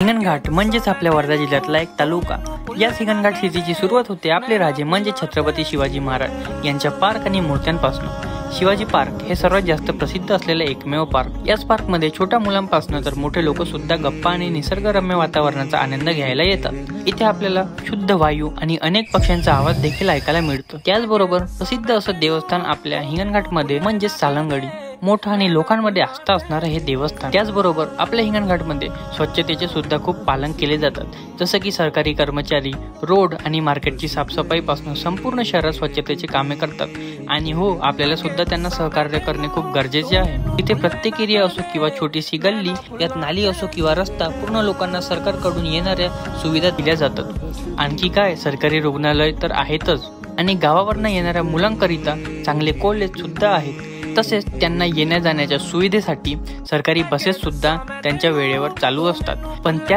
हिंगणघाट म्हणजेच आपल्या वर्धा जिल्ह्यातला एक तालुका। या हिंगणघाट सिटीची सुरुवात होते आपले राजे म्हणजे छत्रपती शिवाजी महाराज यांच्या पार्क आणि मूर्त्यांपासून। शिवाजी पार्क हे सर्वात जास्त प्रसिद्ध असलेले एकमेव पार्क। याच पार्कमध्ये छोट्या मुलांपासून तर मोठे लोक सुद्धा गप्पा आणि निसर्गरम्य वातावरणाचा आनंद घ्यायला येतात। इथे आपल्याला शुद्ध वायू आणि अनेक पक्ष्यांचा आवाज देखील ऐकायला मिळतो। त्याचबरोबर प्रसिद्ध असं देवस्थान आपल्या हिंगणघाटमध्ये म्हणजेच सालंगडी, मोठं आणि लोकांमध्ये आस्था असणारं हे देवस्थान। त्याचबरोबर आपल्या हिंगणघाटमध्ये स्वच्छतेचे सुद्धा खूप पालन केले जातात, जसं की सरकारी कर्मचारी रोड आणि मार्केटची साफसफाई पासून संपूर्ण शहरात स्वच्छतेचे कामे करतात। आणि हो, आपल्याला सुद्धा त्यांना सहकार्य करणे खूप गरजेचे आहे। इथे प्रत्येक एरिया असो किंवा छोटीशी गल्ली, यात नाली असो किंवा रस्ता, पूर्ण लोकांना सरकारकडून येणाऱ्या सुविधा दिल्या जातात। आणखी काय, सरकारी रुग्णालय तर आहेतच आणि गावावरनं येणाऱ्या मुलांकरिता चांगले कॉलेज सुद्धा आहेत। तसेच त्यांना येण्या जाण्याच्या सुविधेसाठी सरकारी बसेस सुद्धा त्यांच्या वेळेवर चालू असतात। पण त्या